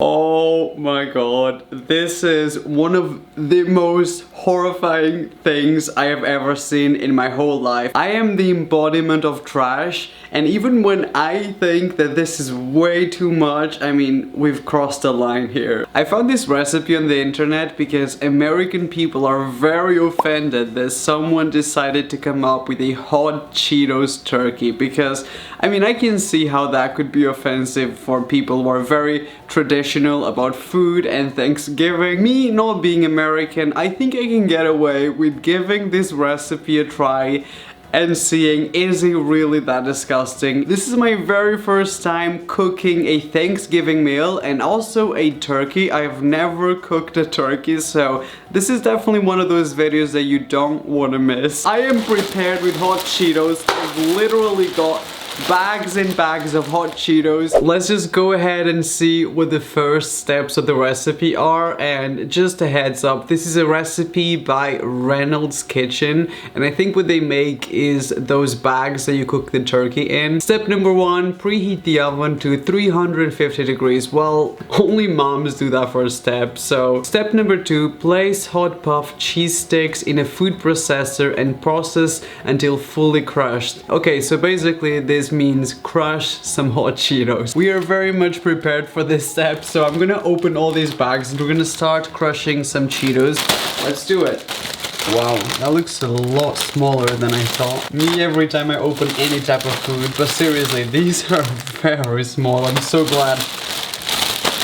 Oh my god, this is one of the most horrifying things I have ever seen in my whole life. I am the embodiment of trash, and even when I think that this is way too much, I mean, we've crossed a line here. I found this recipe on the internet because American people are very offended that someone decided to come up with a hot Cheetos turkey, because I mean, I can see how that could be offensive for people who are very traditional about food and Thanksgiving. Me not being American, I think I can get away with giving this recipe a try and seeing, is it really that disgusting? This is my very first time cooking a Thanksgiving meal and also a turkey. I have never cooked a turkey, so this is definitely one of those videos that you don't want to miss. I am prepared with hot Cheetos. I've literally got bags and bags of hot Cheetos. Let's just go ahead and see what the first steps of the recipe are. And just a heads up, this is a recipe by Reynolds Kitchen, and I think what they make is those bags that you cook the turkey in. Step number 1, preheat the oven to 350 degrees. Well, only moms do that first step. So step number 2, place hot puff cheese sticks in a food processor and process until fully crushed. Okay, so basically this means crush some hot Cheetos. We are very much prepared for this step, so I'm gonna open all these bags and we're gonna start crushing some Cheetos. Let's do it. Wow, that looks a lot smaller than I thought. Me every time I open any type of food, but seriously, these are very small. I'm so glad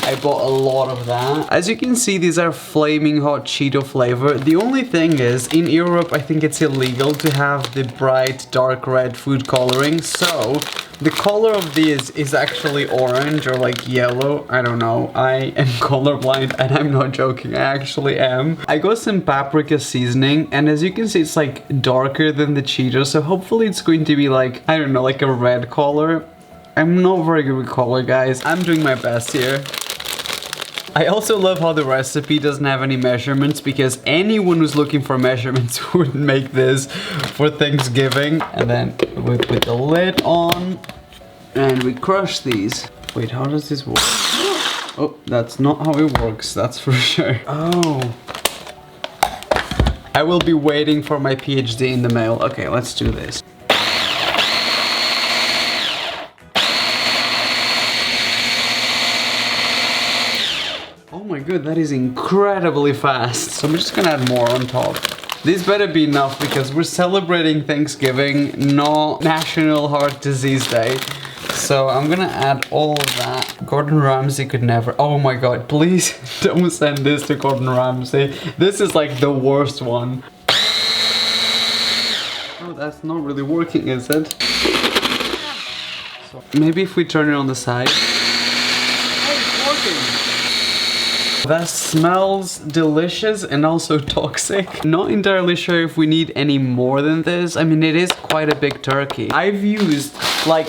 I bought a lot of that. As you can see, these are flaming hot Cheeto flavor. The only thing is, in Europe, I think it's illegal to have the bright dark red food coloring. So the color of these is actually orange or like yellow. I don't know. I am colorblind and I'm not joking. I actually am. I got some paprika seasoning, and as you can see, it's like darker than the Cheetos. So hopefully it's going to be like, I don't know, like a red color. I'm not very good with color, guys. I'm doing my best here. I also love how the recipe doesn't have any measurements, because anyone who's looking for measurements would make this for Thanksgiving. And then we put the lid on and we crush these. Wait, how does this work? Oh, that's not how it works, that's for sure. Oh. I will be waiting for my PhD in the mail. Okay, let's do this. Oh my god, that is incredibly fast. So I'm just gonna add more on top. This better be enough because we're celebrating Thanksgiving, not National Heart Disease Day. So I'm gonna add all of that. Gordon Ramsay could never. Oh my god, please don't send this to Gordon Ramsay. This is like the worst one. Oh, that's not really working, is it? So maybe if we turn it on the side. Oh, it's working. That smells delicious and also toxic. Not entirely sure if we need any more than this. I mean, it is quite a big turkey. I've used like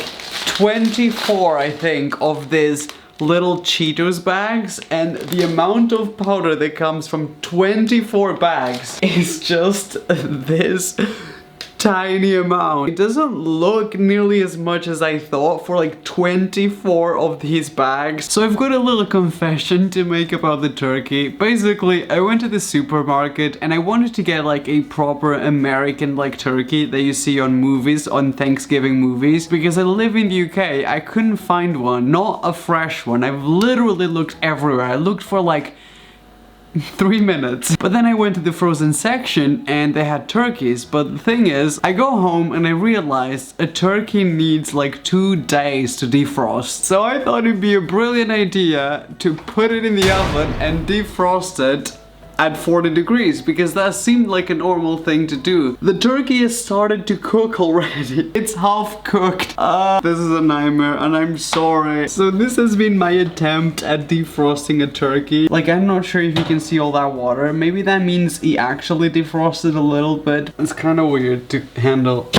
24, I think, of these little Cheetos bags, and the amount of powder that comes from 24 bags is just this tiny amount. It doesn't look nearly as much as I thought for like 24 of these bags. So I've got a little confession to make about the turkey. Basically, I went to the supermarket and I wanted to get like a proper American like turkey that you see on movies, on Thanksgiving movies, because I live in the UK. I couldn't find one, not a fresh one. I've literally looked everywhere. I looked for like 3 minutes. But then I went to the frozen section and they had turkeys. But the thing is, I go home and I realized a turkey needs like 2 days to defrost. So I thought it'd be a brilliant idea to put it in the oven and defrost it at 40 degrees, because that seemed like a normal thing to do. The turkey has started to cook already. It's half cooked. This is a nightmare and I'm sorry. So this has been my attempt at defrosting a turkey. Like, I'm not sure if you can see all that water. Maybe that means he actually defrosted a little bit. It's kind of weird to handle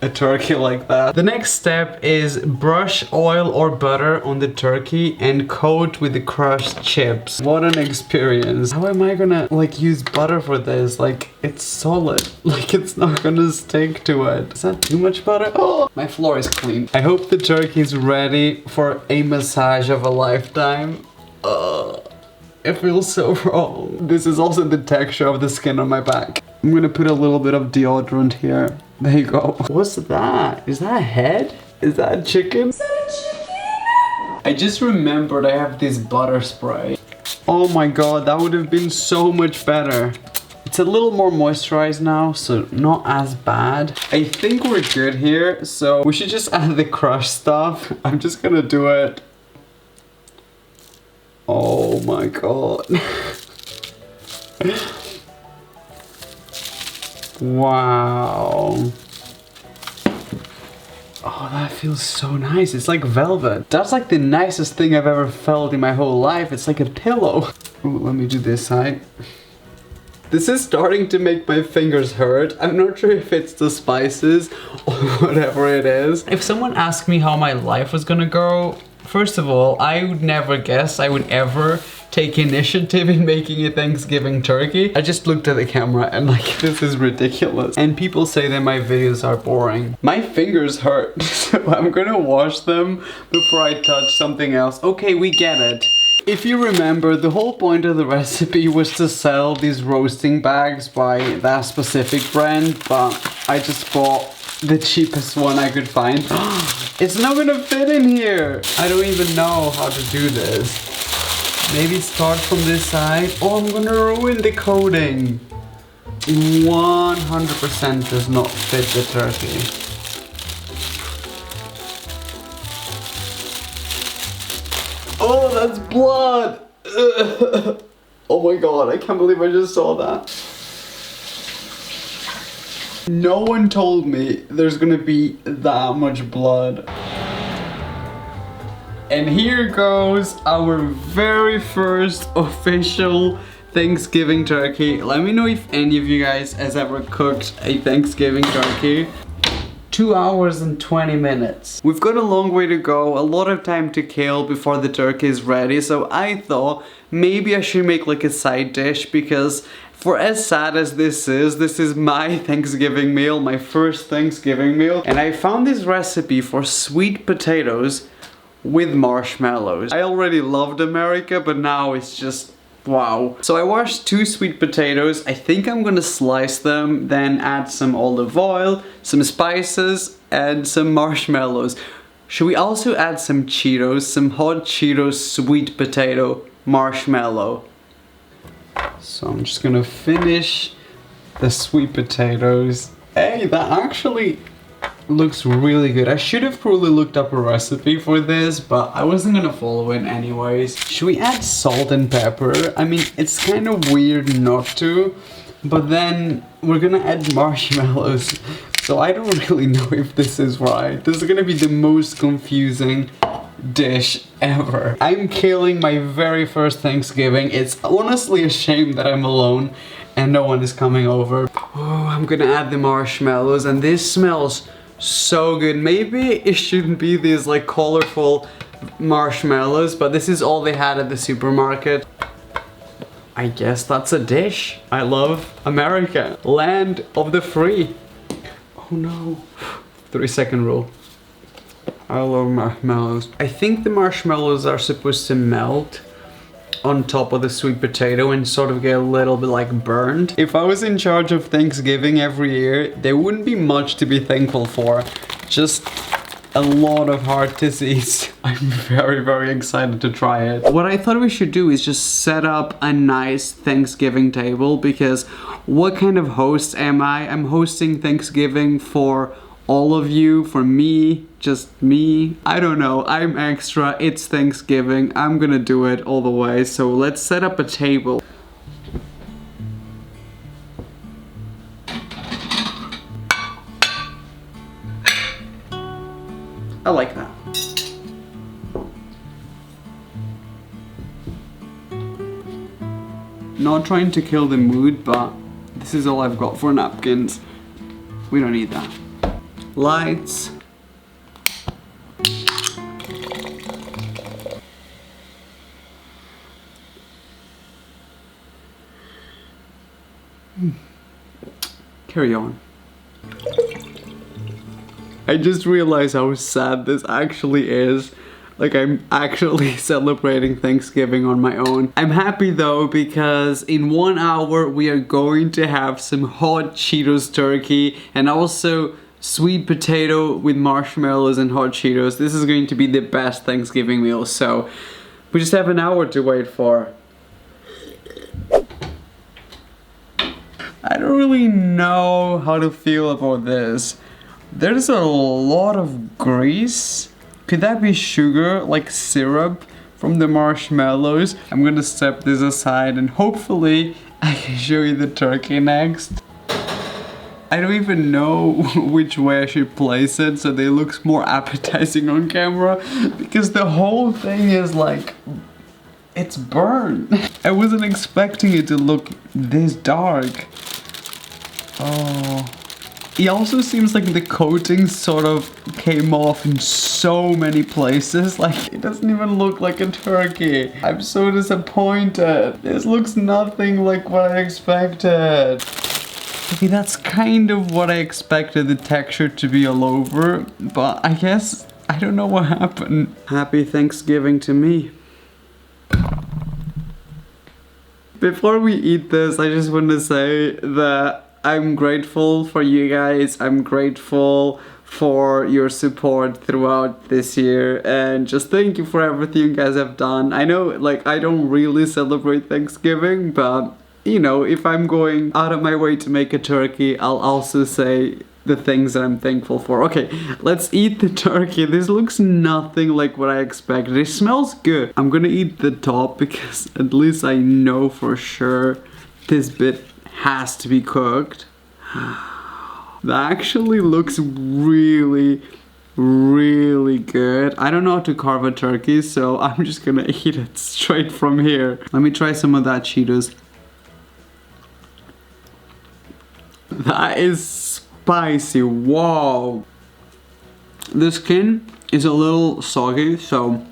a turkey like that. The next step is brush oil or butter on the turkey and coat with the crushed chips. What an experience. How am I gonna like use butter for this? Like, it's solid. Like, it's not gonna stick to it. Is that too much butter? Oh, my floor is clean. I hope the turkey is ready for a massage of a lifetime. It feels so wrong. This is also the texture of the skin on my back. I'm gonna put a little bit of deodorant here. There you go. What's that? Is that a head? Is that a chicken? Is that a chicken? I just remembered I have this butter spray. Oh my god, that would have been so much better. It's a little more moisturized now, so not as bad. I think we're good here, so we should just add the crushed stuff. I'm just gonna do it. Oh my god. Wow. Oh, that feels so nice. It's like velvet. That's like the nicest thing I've ever felt in my whole life. It's like a pillow. Ooh, let me do this side. This is starting to make my fingers hurt. I'm not sure if it's the spices or whatever it is. If someone asked me how my life was gonna go, first of all, I would never guess I would ever take initiative in making a Thanksgiving turkey. I just looked at the camera and like, this is ridiculous. And people say that my videos are boring. My fingers hurt, so I'm gonna wash them before I touch something else. Okay, we get it. If you remember, the whole point of the recipe was to sell these roasting bags by that specific brand, but I just bought the cheapest one I could find. It's not gonna fit in here. I don't even know how to do this. Maybe start from this side. Oh, I'm gonna ruin the coating. 100% does not fit the turkey. Oh, that's blood! Oh my god, I can't believe I just saw that. No one told me there's gonna be that much blood. And here goes our very first official Thanksgiving turkey. Let me know if any of you guys has ever cooked a Thanksgiving turkey. 2 hours and 20 minutes. We've got a long way to go, a lot of time to kill before the turkey is ready, so I thought maybe I should make like a side dish, because for as sad as this is my Thanksgiving meal, my first Thanksgiving meal, and I found this recipe for sweet potatoes with marshmallows. I already loved America, but now it's just wow. So I washed 2 sweet potatoes. I think I'm gonna slice them, then add some olive oil, some spices, and some marshmallows. Should we also add some Cheetos, some hot Cheetos sweet potato marshmallow? So I'm just gonna finish the sweet potatoes. Hey, that actually looks really good. I should have probably looked up a recipe for this, but I wasn't gonna follow it anyways. Should we add salt and pepper? I mean, it's kind of weird not to, but then we're gonna add marshmallows. So I don't really know if this is right. This is gonna be the most confusing dish ever. I'm killing my very first Thanksgiving. It's honestly a shame that I'm alone and no one is coming over. Oh, I'm gonna add the marshmallows, and this smells so good. Maybe it shouldn't be these like colorful marshmallows, but this is all they had at the supermarket. I guess that's a dish. I love America, land of the free. Oh no. 3-second rule. I love marshmallows. I think the marshmallows are supposed to melt on top of the sweet potato and sort of get a little bit like burned. If I was in charge of Thanksgiving every year, there wouldn't be much to be thankful for. Just a lot of heart disease. I'm very, very excited to try it. What I thought we should do is just set up a nice Thanksgiving table, because what kind of host am I? I'm hosting Thanksgiving for all of you, for me, just me. I don't know, I'm extra, it's Thanksgiving, I'm gonna do it all the way. So let's set up a table. I like that. Not trying to kill the mood, but this is all I've got for napkins. We don't need that. Lights. Carry on. I just realized how sad this actually is. like I'm actually celebrating Thanksgiving on my own. I'm happy though because in 1 hour we are going to have some hot Cheetos turkey and also sweet potato with marshmallows and hot Cheetos. This is going to be the best Thanksgiving meal, so we just have an hour to wait for. I don't really know how to feel about this. There's a lot of grease. Could that be sugar, like syrup from the marshmallows? I'm gonna step this aside and hopefully I can show you the turkey next. I don't even know which way I should place it so that it looks more appetizing on camera, because the whole thing is like, it's burned. I wasn't expecting it to look this dark. Oh. It also seems like the coating sort of came off in so many places. Like, it doesn't even look like a turkey. I'm so disappointed. This looks nothing like what I expected. Okay, that's kind of what I expected the texture to be all over, but I guess I don't know what happened. Happy Thanksgiving to me. Before we eat this, I just want to say that I'm grateful for you guys. I'm grateful for your support throughout this year, and just thank you for everything you guys have done. I know, like, I don't really celebrate Thanksgiving, but you know, if I'm going out of my way to make a turkey, I'll also say the things that I'm thankful for. Okay, let's eat the turkey. This looks nothing like what I expected. It smells good. I'm gonna eat the top because at least I know for sure this bit has to be cooked. That actually looks really good. I don't know how to carve a turkey, so I'm just gonna eat it straight from here. Let me try some of that Cheetos. That is spicy. Whoa. The skin is a little soggy, so,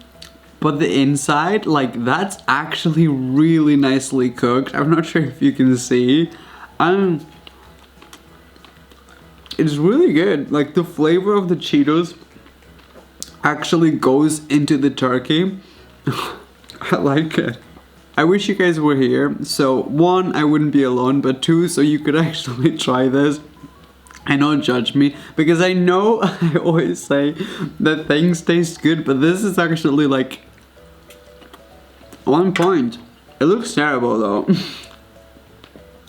but the inside, like, that's actually really nicely cooked. I'm not sure if you can see. It's really good. Like, the flavor of the Cheetos actually goes into the turkey. I like it. I wish you guys were here, so one, I wouldn't be alone, but two, so you could actually try this and not judge me, because I know I always say that things taste good, but this is actually like 1 point. It looks terrible though.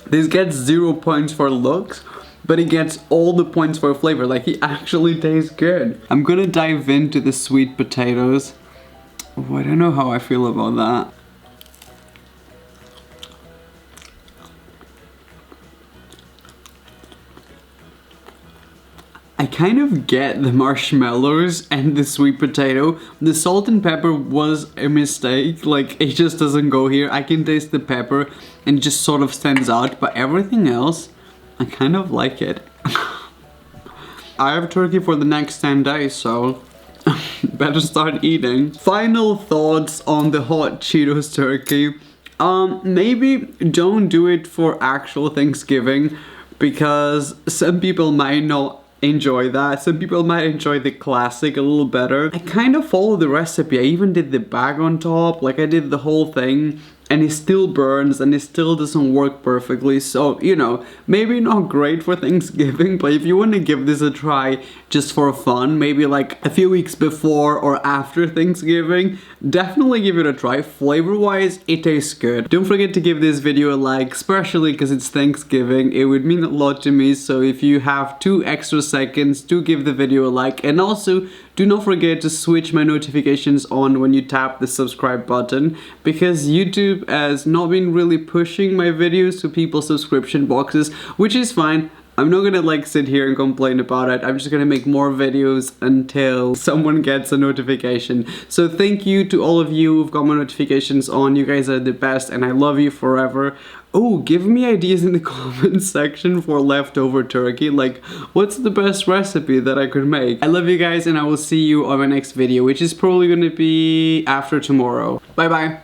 This gets 0 points for looks, but it gets all the points for flavor. Like, it actually tastes good. I'm gonna dive into the sweet potatoes. Oh, I don't know how I feel about that. I kind of get the marshmallows and the sweet potato. The salt and pepper was a mistake, like, it just doesn't go here. I can taste the pepper and it just sort of stands out, but everything else, I kind of like it. I have turkey for the next 10 days, so better start eating. Final thoughts on the hot Cheetos turkey. Maybe don't do it for actual Thanksgiving, because some people might not enjoy that. Some people might enjoy the classic a little better. I kind of followed the recipe. I even did the bag on top, like I did the whole thing, and it still burns and it still doesn't work perfectly. So, you know, maybe not great for Thanksgiving, but if you want to give this a try just for fun, maybe like a few weeks before or after Thanksgiving, definitely give it a try. Flavor wise, it tastes good. Don't forget to give this video a like, especially because it's Thanksgiving. It would mean a lot to me, so if you have 2 extra seconds, do give the video a like, and also do not forget to switch my notifications on when you tap the subscribe button, because YouTube has not been really pushing my videos to people's subscription boxes, which is fine. I'm not gonna like sit here and complain about it. I'm just gonna make more videos until someone gets a notification. So thank you to all of you who've got my notifications on. You guys are the best and I love you forever. Oh, give me ideas in the comments section for leftover turkey. Like, what's the best recipe that I could make? I love you guys and I will see you on my next video, which is probably gonna be after tomorrow. Bye bye.